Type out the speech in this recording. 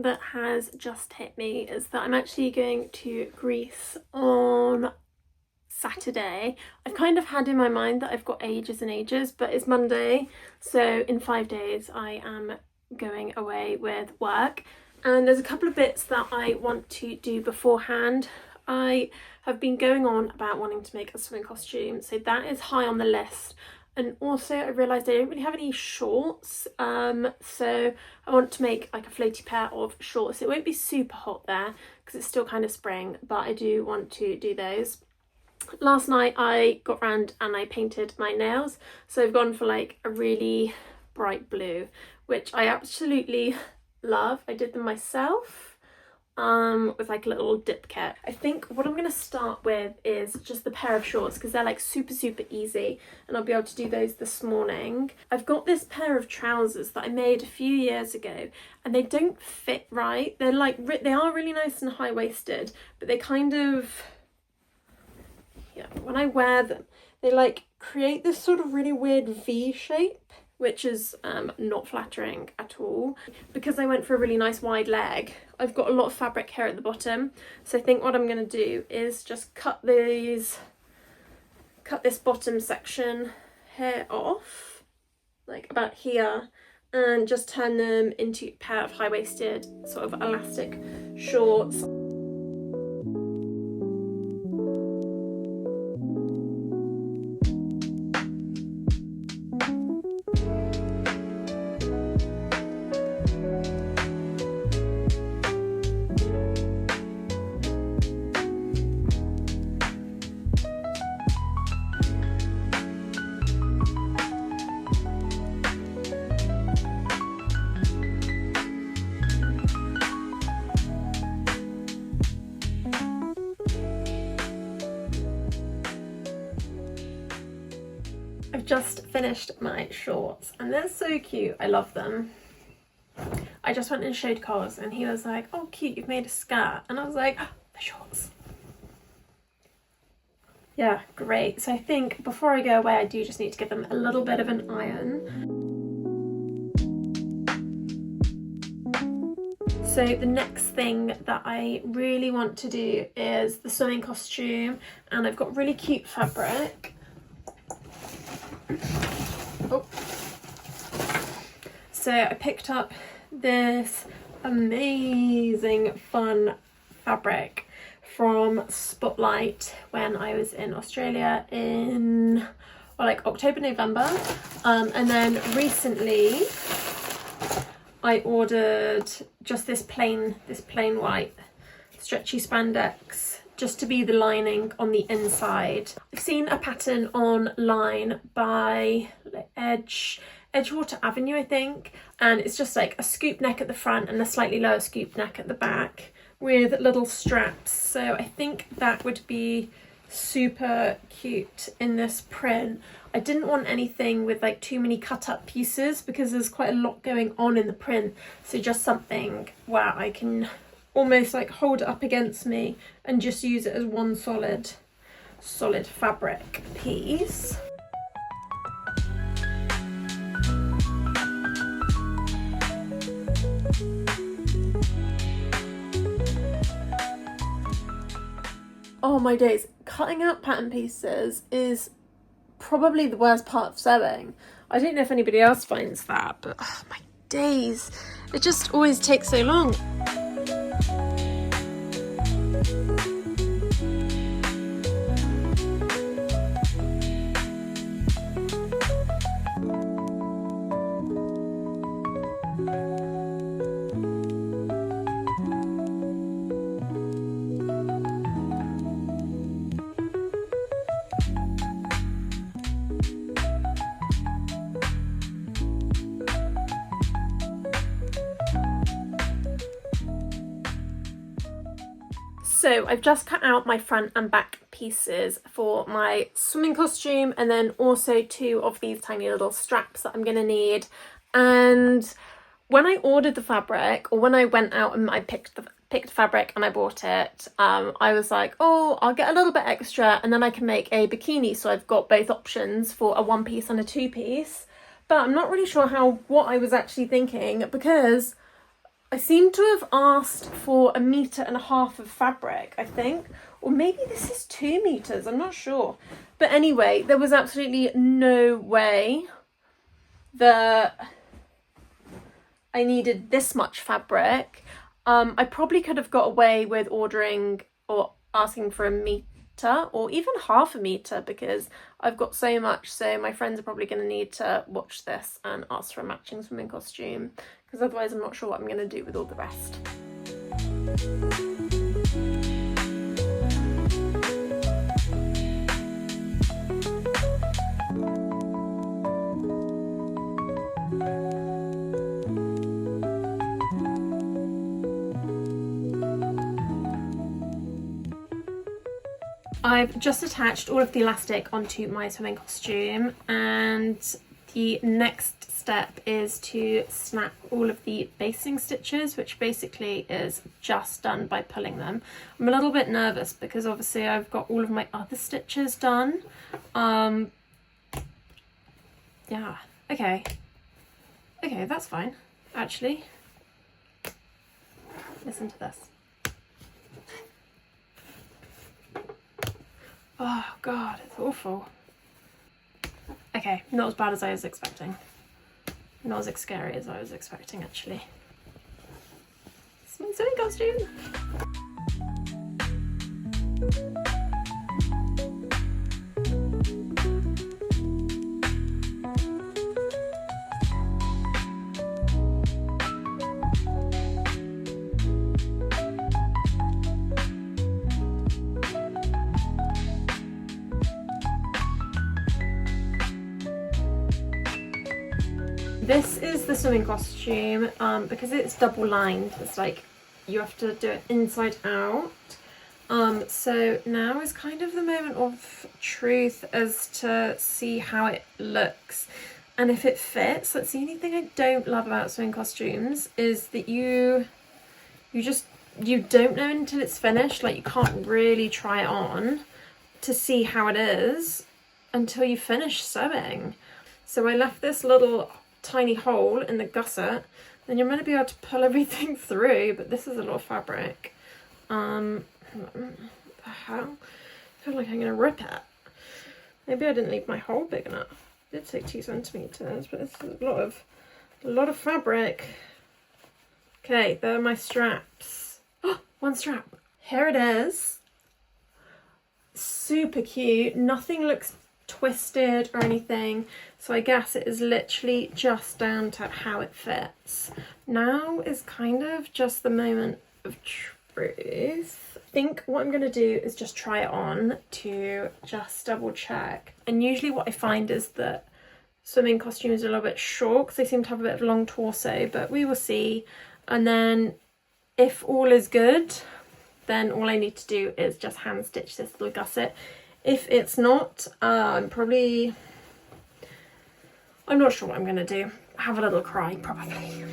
thing that has just hit me is that I'm actually going to Greece on Saturday. I've kind of had in my mind that I've got ages and ages, but it's Monday, so in 5 days I am going away with work, and there's a couple of bits that I want to do beforehand. I have been going on about wanting to make a swimming costume, so that is high on the list. And also I realised I don't really have any shorts, so I want to make like a floaty pair of shorts. It won't be super hot there because it's still kind of spring, but I do want to do those. Last night I got round and I painted my nails, so I've gone for like a really bright blue, which I absolutely love. I did them myself with like a little dip kit. I think what I'm going to start with is just the pair of shorts because they're like super easy, and I'll be able to do those this morning. I've got this pair of trousers that I made a few years ago and they don't fit right. They're like, they are really nice and high-waisted, but they kind of, yeah, when I wear them they like create this sort of really weird V shape, which is not flattering at all. Because I went for a really nice wide leg, I've got a lot of fabric here at the bottom, so I think what I'm going to do is just cut this bottom section here off, like about here, and just turn them into a pair of high-waisted sort of elastic shorts. I've just finished my shorts and they're so cute. I love them. I just went and showed Cos and he was like, oh cute, you've made a skirt, and I was like, oh, the shorts. Yeah, great. So I think before I go away I do just need to give them a little bit of an iron. So the next thing that I really want to do is the swimming costume, and I've got really cute fabric. Oh. So I picked up this amazing fun fabric from Spotlight when I was in Australia in like October, November, and then recently I ordered just this plain white stretchy spandex just to be the lining on the inside. I've seen a pattern online by Edgewater Avenue, I think, and it's just like a scoop neck at the front and a slightly lower scoop neck at the back with little straps. So I think that would be super cute in this print. I didn't want anything with like too many cut up pieces because there's quite a lot going on in the print, so just something where I can almost like hold it up against me and just use it as one solid fabric piece. Oh my days, cutting out pattern pieces is probably the worst part of sewing. I don't know if anybody else finds that, but oh my days, it just always takes so long. So I've just cut out my front and back pieces for my swimming costume, and then also 2 of these tiny little straps that I'm going to need. And when I ordered the fabric, or when I went out and I picked fabric and I bought it, I was like, oh, I'll get a little bit extra and then I can make a bikini. So I've got both options for a 1-piece and a 2-piece. But I'm not really sure what I was actually thinking, because I seem to have asked for 1.5 meters of fabric, I think. Or maybe this is 2 meters, I'm not sure. But anyway, there was absolutely no way that I needed this much fabric. I probably could have got away with ordering or asking for 1 meter or even 0.5 meter because I've got so much, so my friends are probably going to need to watch this and ask for a matching swimming costume because otherwise I'm not sure what I'm going to do with all the rest. I've just attached all of the elastic onto my swimming costume, and the next step is to snap all of the basting stitches, which basically is just done by pulling them. I'm a little bit nervous because obviously I've got all of my other stitches done. Yeah, okay, that's fine, actually. Listen to this. Oh god, it's awful. Okay, not as bad as I was expecting. Not as scary as I was expecting, actually. It's my swimming costume! This is the swimming costume, because it's double lined, it's like you have to do it inside out. So now is kind of the moment of truth as to see how it looks and if it fits. That's the only thing I don't love about swimming costumes, is that you don't know until it's finished. Like, you can't really try it on to see how it is until you finish sewing. So I left this little tiny hole in the gusset, then you're meant to be able to pull everything through, but this is a lot of fabric. What the hell? I feel like I'm gonna rip it. Maybe I didn't leave my hole big enough. It did say 2 centimeters, but this is a lot of fabric. Okay, there are my straps. Oh, one strap. Here it is. Super cute. Nothing looks twisted or anything, so I guess it is literally just down to how it fits. Now is kind of just the moment of truth. I think what I'm going to do is just try it on to just double check. And usually what I find is that swimming costumes are a little bit short because they seem to have a bit of a long torso, but we will see. And then if all is good, then all I need to do is just hand stitch this little gusset. If it's not, I'm not sure what I'm going to do. Have a little cry, probably.